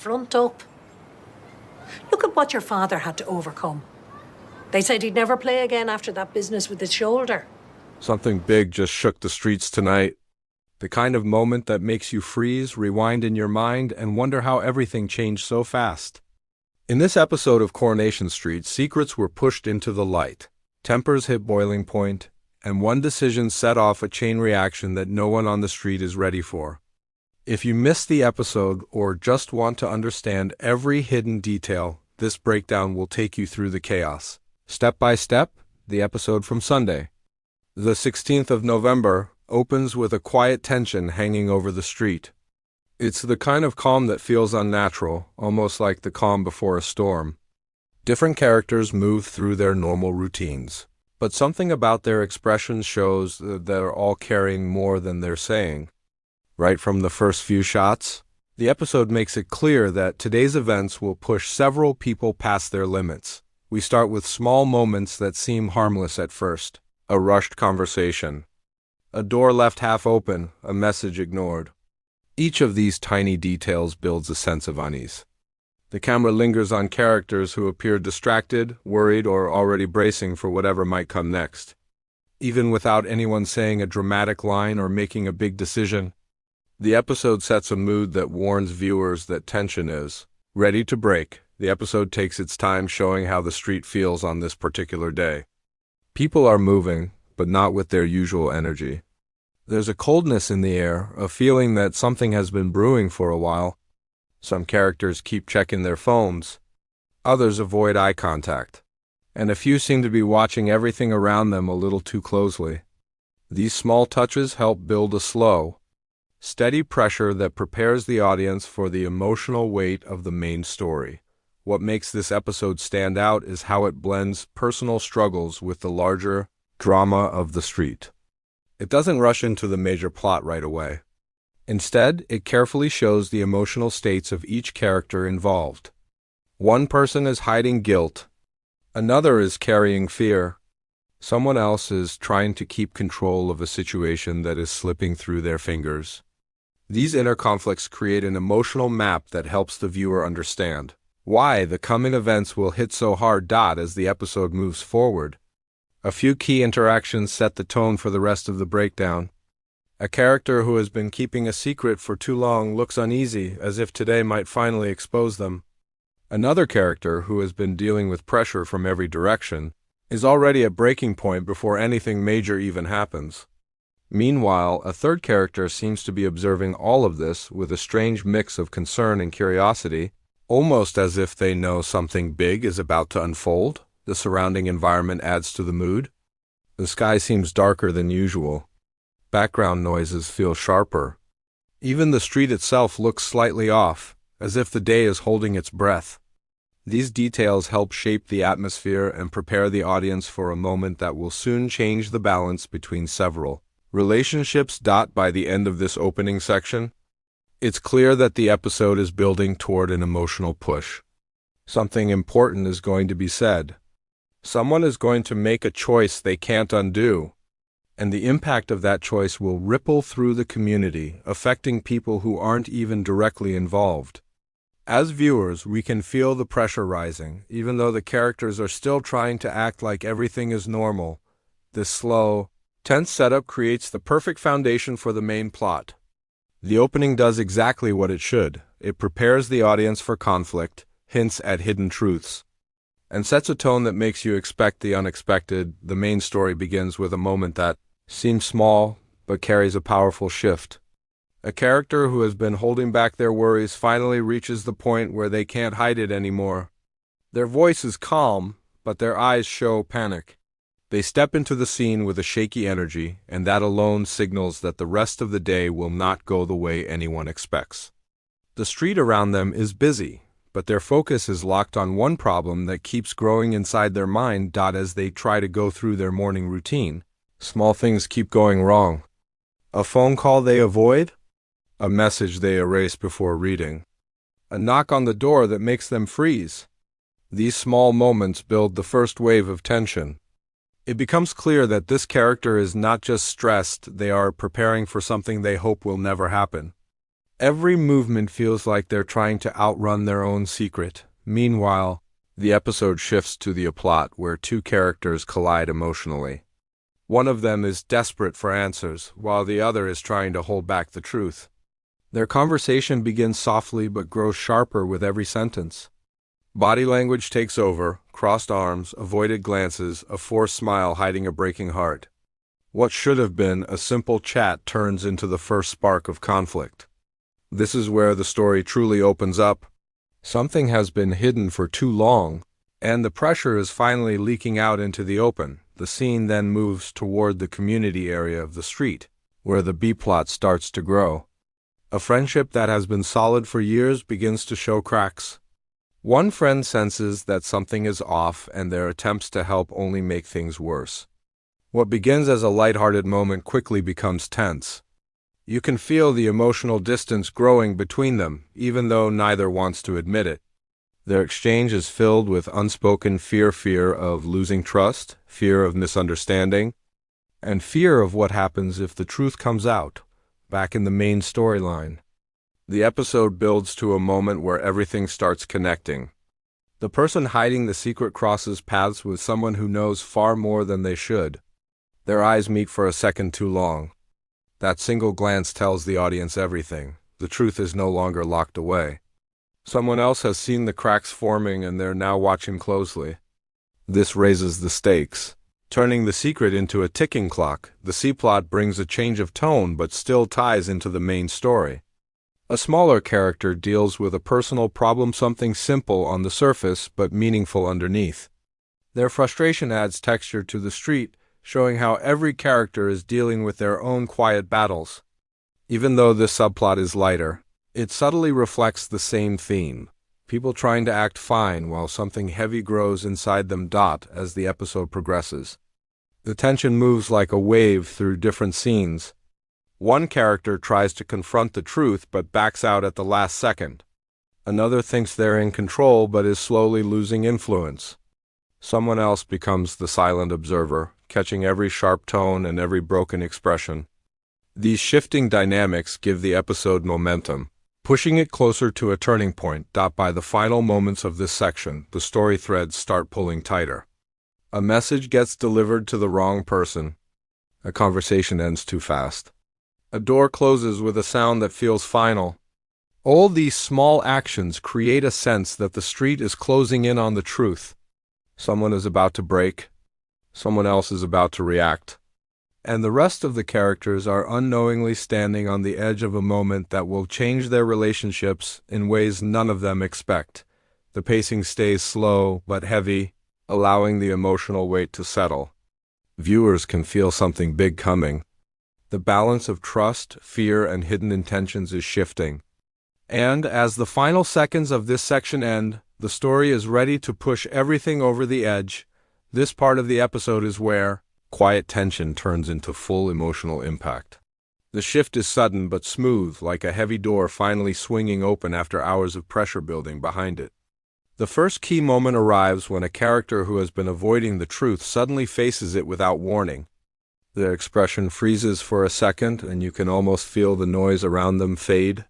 front up. Look at what your father had to overcome. They said he'd never play again after that business with his shoulder. Something big just shook the streets tonight. The kind of moment that makes you freeze, rewind in your mind, and wonder how everything changed so fast. In this episode of Coronation Street, secrets were pushed into the light. Tempers hit boiling point, and one decision set off a chain reaction that no one on the street is ready for. If you missed the episode or just want to understand every hidden detail, this breakdown will take you through the chaos. Step by step, the episode from Sunday. The 16th of November opens with a quiet tension hanging over the street. It's the kind of calm that feels unnatural, almost like the calm before a storm. Different characters move through their normal routines, but something about their expressions shows that they're all carrying more than they're saying. Right from the first few shots, the episode makes it clear that today's events will push several people past their limits. We start with small moments that seem harmless at first. A rushed conversation. A door left half open, a message ignored. Each of these tiny details builds a sense of unease. The camera lingers on characters who appear distracted, worried, or already bracing for whatever might come next. Even without anyone saying a dramatic line or making a big decision, the episode sets a mood that warns viewers that tension is ready to break. The episode takes its time showing how the street feels on this particular day. People are moving, but not with their usual energy. There's a coldness in the air, a feeling that something has been brewing for a while. Some characters keep checking their phones. Others avoid eye contact. And a few seem to be watching everything around them a little too closely. These small touches help build a slow, steady pressure that prepares the audience for the emotional weight of the main story. What makes this episode stand out is how it blends personal struggles with the larger drama of the street. It doesn't rush into the major plot right away. Instead, it carefully shows the emotional states of each character involved. One person is hiding guilt. Another is carrying fear. Someone else is trying to keep control of a situation that is slipping through their fingers. These inner conflicts create an emotional map that helps the viewer understand why the coming events will hit so hard as the episode moves forward. A few key interactions set the tone for the rest of the breakdown. A character who has been keeping a secret for too long looks uneasy, as if today might finally expose them. Another character, who has been dealing with pressure from every direction, is already at breaking point before anything major even happens. Meanwhile, a third character seems to be observing all of this with a strange mix of concern and curiosity, almost as if they know something big is about to unfold. The surrounding environment adds to the mood. The sky seems darker than usual. Background noises feel sharper. Even the street itself looks slightly off, as if the day is holding its breath. These details help shape the atmosphere and prepare the audience for a moment that will soon change the balance between several relationships. By the end of this opening section, it's clear that the episode is building toward an emotional push. Something important is going to be said. Someone is going to make a choice they can't undo, and the impact of that choice will ripple through the community, affecting people who aren't even directly involved. As viewers, we can feel the pressure rising, even though the characters are still trying to act like everything is normal. This slow, tense setup creates the perfect foundation for the main plot. The opening does exactly what it should. It prepares the audience for conflict, hints at hidden truths, and sets a tone that makes you expect the unexpected. The main story begins with a moment that seems small, but carries a powerful shift. A character who has been holding back their worries finally reaches the point where they can't hide it anymore. Their voice is calm, but their eyes show panic. They step into the scene with a shaky energy, and that alone signals that the rest of the day will not go the way anyone expects. The street around them is busy, but their focus is locked on one problem that keeps growing inside their mind. As they try to go through their morning routine, small things keep going wrong. A phone call they avoid, a message they erase before reading, a knock on the door that makes them freeze. These small moments build the first wave of tension. It becomes clear that this character is not just stressed, they are preparing for something they hope will never happen. Every movement feels like they're trying to outrun their own secret. Meanwhile, the episode shifts to the plot where two characters collide emotionally. One of them is desperate for answers, while the other is trying to hold back the truth. Their conversation begins softly but grows sharper with every sentence. Body language takes over, crossed arms, avoided glances, a forced smile hiding a breaking heart. What should have been a simple chat turns into the first spark of conflict. This is where the story truly opens up. Something has been hidden for too long, and the pressure is finally leaking out into the open. The scene then moves toward the community area of the street, where the B-plot starts to grow. A friendship that has been solid for years begins to show cracks. One friend senses that something is off, and their attempts to help only make things worse. What begins as a lighthearted moment quickly becomes tense. You can feel the emotional distance growing between them, even though neither wants to admit it. Their exchange is filled with unspoken fear of losing trust, fear of misunderstanding, and fear of what happens if the truth comes out, back in the main storyline. The episode builds to a moment where everything starts connecting. The person hiding the secret crosses paths with someone who knows far more than they should. Their eyes meet for a second too long. That single glance tells the audience everything. The truth is no longer locked away. Someone else has seen the cracks forming and they're now watching closely. This raises the stakes. Turning the secret into a ticking clock, the C-plot brings a change of tone but still ties into the main story. A smaller character deals with a personal problem, something simple on the surface but meaningful underneath. Their frustration adds texture to the street, showing how every character is dealing with their own quiet battles. Even though this subplot is lighter, it subtly reflects the same theme. People trying to act fine while something heavy grows inside them. As the episode progresses, the tension moves like a wave through different scenes. One character tries to confront the truth but backs out at the last second. Another thinks they're in control but is slowly losing influence. Someone else becomes the silent observer, catching every sharp tone and every broken expression. These shifting dynamics give the episode momentum, pushing it closer to a turning point. By the final moments of this section, the story threads start pulling tighter. A message gets delivered to the wrong person. A conversation ends too fast. A door closes with a sound that feels final. All these small actions create a sense that the street is closing in on the truth. Someone is about to break. Someone else is about to react. And the rest of the characters are unknowingly standing on the edge of a moment that will change their relationships in ways none of them expect. The pacing stays slow but heavy, allowing the emotional weight to settle. Viewers can feel something big coming. The balance of trust, fear, and hidden intentions is shifting. And as the final seconds of this section end, the story is ready to push everything over the edge. This part of the episode is where quiet tension turns into full emotional impact. The shift is sudden but smooth, like a heavy door finally swinging open after hours of pressure building behind it. The first key moment arrives when a character who has been avoiding the truth suddenly faces it without warning. Their expression freezes for a second, and you can almost feel the noise around them fade.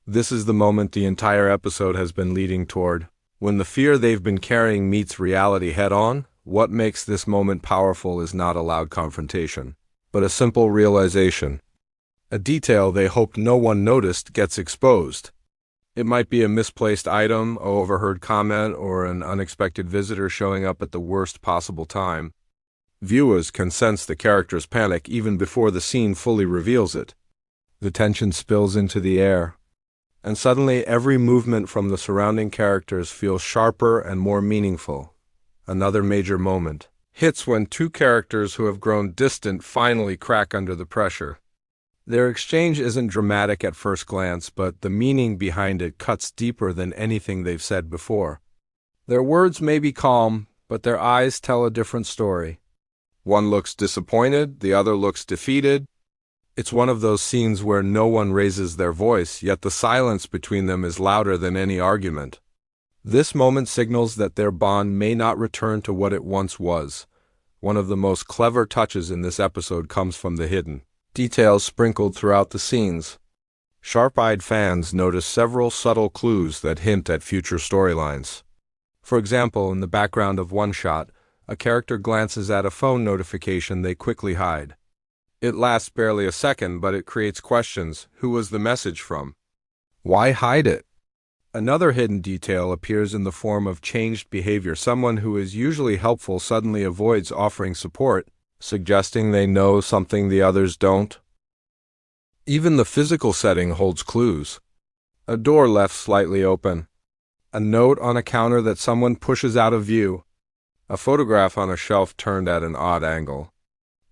This is the moment the entire episode has been leading toward. When the fear they've been carrying meets reality head-on, what makes this moment powerful is not a loud confrontation, but a simple realization. A detail they hoped no one noticed gets exposed. It might be a misplaced item, an overheard comment, or an unexpected visitor showing up at the worst possible time. Viewers can sense the character's panic even before the scene fully reveals it. The tension spills into the air, and suddenly every movement from the surrounding characters feels sharper and more meaningful. Another major moment hits when two characters who have grown distant finally crack under the pressure. Their exchange isn't dramatic at first glance, but the meaning behind it cuts deeper than anything they've said before. Their words may be calm, but their eyes tell a different story. One looks disappointed, the other looks defeated. It's one of those scenes where no one raises their voice, yet the silence between them is louder than any argument. This moment signals that their bond may not return to what it once was. One of the most clever touches in this episode comes from the hidden details sprinkled throughout the scenes. Sharp-eyed fans notice several subtle clues that hint at future storylines. For example, in the background of one shot, a character glances at a phone notification they quickly hide. It lasts barely a second, but it creates questions. Who was the message from? Why hide it? Another hidden detail appears in the form of changed behavior. Someone who is usually helpful suddenly avoids offering support, suggesting they know something the others don't. Even the physical setting holds clues. A door left slightly open. A note on a counter that someone pushes out of view. A photograph on a shelf turned at an odd angle.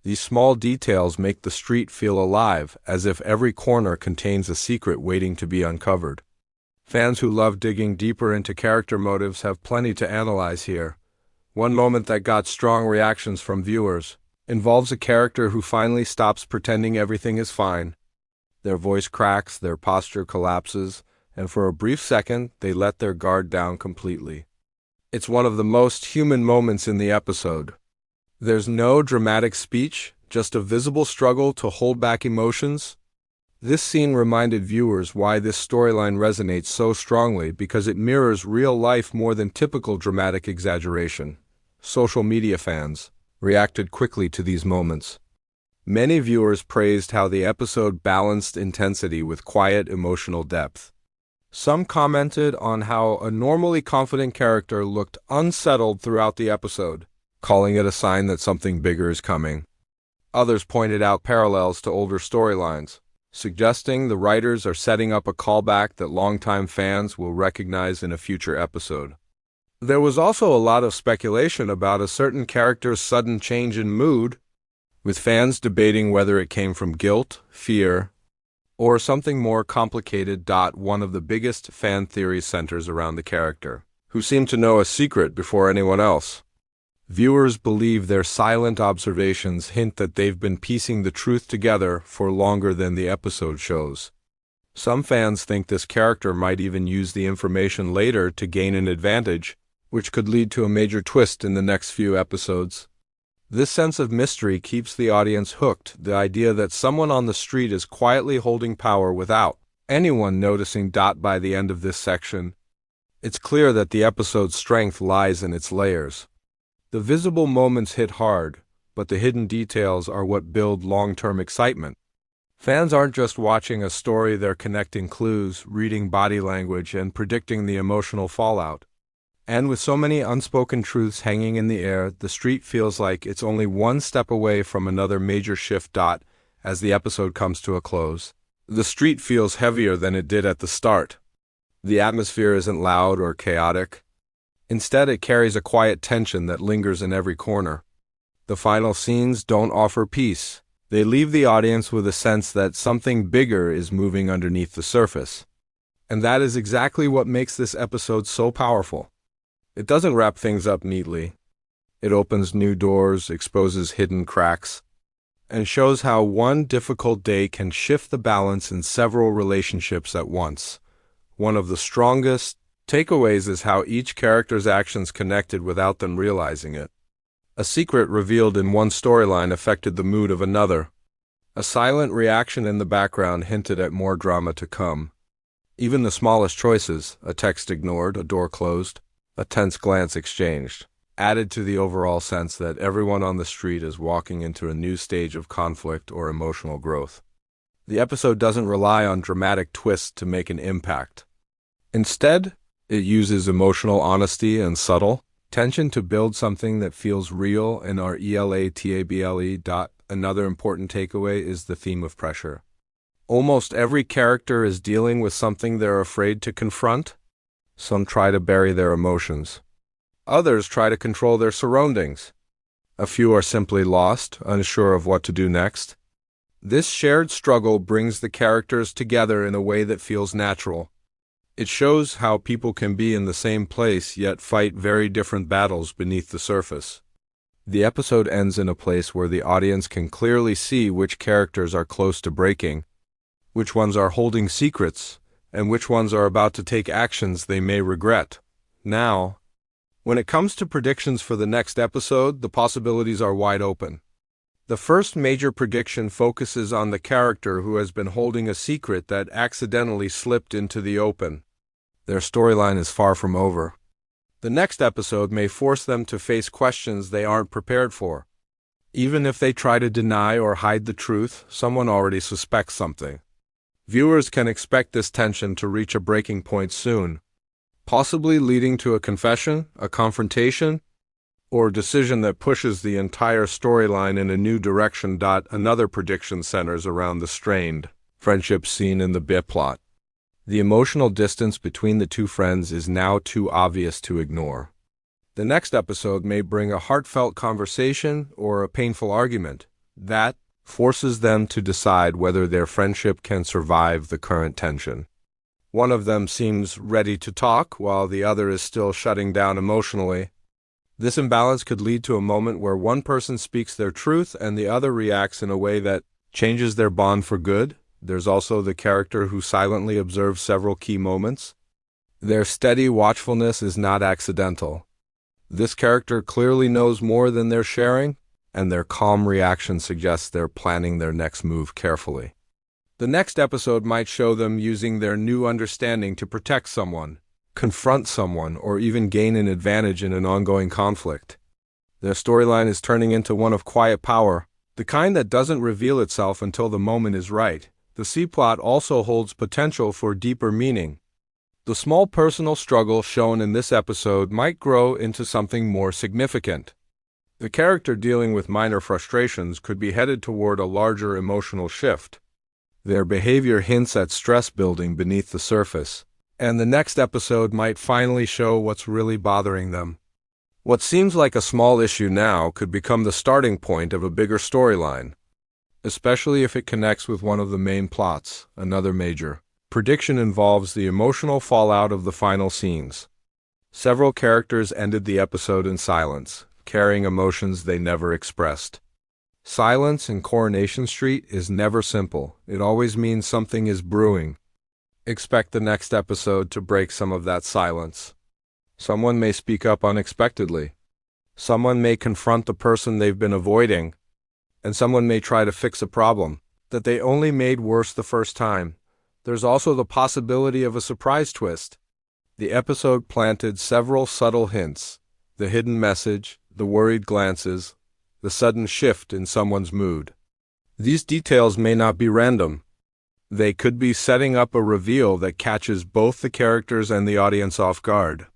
These small details make the street feel alive, as if every corner contains a secret waiting to be uncovered. Fans who love digging deeper into character motives have plenty to analyze here. One moment that got strong reactions from viewers involves a character who finally stops pretending everything is fine. Their voice cracks, their posture collapses, and for a brief second, they let their guard down completely. It's one of the most human moments in the episode. There's no dramatic speech, just a visible struggle to hold back emotions. This scene reminded viewers why this storyline resonates so strongly, because it mirrors real life more than typical dramatic exaggeration. Social media fans reacted quickly to these moments. Many viewers praised how the episode balanced intensity with quiet emotional depth. Some commented on how a normally confident character looked unsettled throughout the episode, calling it a sign that something bigger is coming. Others pointed out parallels to older storylines, suggesting the writers are setting up a callback that longtime fans will recognize in a future episode. There was also a lot of speculation about a certain character's sudden change in mood, with fans debating whether it came from guilt, fear, or something more complicated. One of the biggest fan theories centers around the character, who seemed to know a secret before anyone else. Viewers believe their silent observations hint that they've been piecing the truth together for longer than the episode shows. Some fans think this character might even use the information later to gain an advantage, which could lead to a major twist in the next few episodes. This sense of mystery keeps the audience hooked, the idea that someone on the street is quietly holding power without anyone noticing. By the end of this section, it's clear that the episode's strength lies in its layers. The visible moments hit hard, but the hidden details are what build long-term excitement. Fans aren't just watching a story, they're connecting clues, reading body language, and predicting the emotional fallout. And with so many unspoken truths hanging in the air, the street feels like it's only one step away from another major shift. As the episode comes to a close, the street feels heavier than it did at the start. The atmosphere isn't loud or chaotic. Instead, it carries a quiet tension that lingers in every corner. The final scenes don't offer peace. They leave the audience with a sense that something bigger is moving underneath the surface. And that is exactly what makes this episode so powerful. It doesn't wrap things up neatly. It opens new doors, exposes hidden cracks, and shows how one difficult day can shift the balance in several relationships at once. One of the strongest takeaways is how each character's actions connected without them realizing it. A secret revealed in one storyline affected the mood of another. A silent reaction in the background hinted at more drama to come. Even the smallest choices, a text ignored, a door closed, a tense glance exchanged, added to the overall sense that everyone on the street is walking into a new stage of conflict or emotional growth. The episode doesn't rely on dramatic twists to make an impact. Instead, it uses emotional honesty and subtle tension to build something that feels real and relatable. Another important takeaway is the theme of pressure. Almost every character is dealing with something they're afraid to confront. Some try to bury their emotions. Others try to control their surroundings. A few are simply lost, unsure of what to do next. This shared struggle brings the characters together in a way that feels natural. It shows how people can be in the same place yet fight very different battles beneath the surface. The episode ends in a place where the audience can clearly see which characters are close to breaking, which ones are holding secrets, and which ones are about to take actions they may regret. Now, when it comes to predictions for the next episode, the possibilities are wide open. The first major prediction focuses on the character who has been holding a secret that accidentally slipped into the open. Their storyline is far from over. The next episode may force them to face questions they aren't prepared for. Even if they try to deny or hide the truth, someone already suspects something. Viewers can expect this tension to reach a breaking point soon, possibly leading to a confession, a confrontation, or a decision that pushes the entire storyline in a new direction. Another prediction centers around the strained friendship scene in the B-plot. The emotional distance between the two friends is now too obvious to ignore. The next episode may bring a heartfelt conversation or a painful argument that forces them to decide whether their friendship can survive the current tension. One of them seems ready to talk, while the other is still shutting down emotionally. This imbalance could lead to a moment where one person speaks their truth and the other reacts in a way that changes their bond for good. There's also the character who silently observes several key moments. Their steady watchfulness is not accidental. This character clearly knows more than they're sharing, and their calm reaction suggests they're planning their next move carefully. The next episode might show them using their new understanding to protect someone, confront someone, or even gain an advantage in an ongoing conflict. Their storyline is turning into one of quiet power, the kind that doesn't reveal itself until the moment is right. The C-plot also holds potential for deeper meaning. The small personal struggle shown in this episode might grow into something more significant. The character dealing with minor frustrations could be headed toward a larger emotional shift. Their behavior hints at stress building beneath the surface, and the next episode might finally show what's really bothering them. What seems like a small issue now could become the starting point of a bigger storyline, especially if it connects with one of the main plots. Another major prediction involves the emotional fallout of the final scenes. Several characters ended the episode in silence, carrying emotions they never expressed. Silence in Coronation Street is never simple. It always means something is brewing. Expect the next episode to break some of that silence. Someone may speak up unexpectedly. Someone may confront the person they've been avoiding. And someone may try to fix a problem that they only made worse the first time. There's also the possibility of a surprise twist. The episode planted several subtle hints: the hidden message, the worried glances, the sudden shift in someone's mood. These details may not be random. They could be setting up a reveal that catches both the characters and the audience off guard.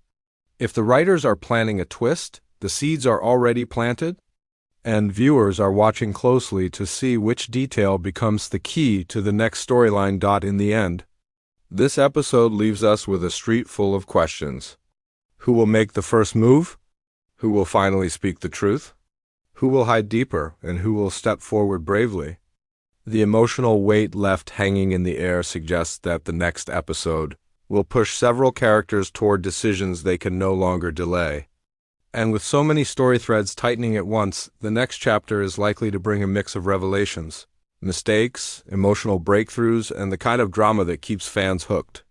If the writers are planning a twist, the seeds are already planted, and viewers are watching closely to see which detail becomes the key to the next storyline. In the end, this episode leaves us with a street full of questions. Who will make the first move? Who will finally speak the truth? Who will hide deeper, and who will step forward bravely? The emotional weight left hanging in the air suggests that the next episode will push several characters toward decisions they can no longer delay. And with so many story threads tightening at once, the next chapter is likely to bring a mix of revelations, mistakes, emotional breakthroughs, and the kind of drama that keeps fans hooked.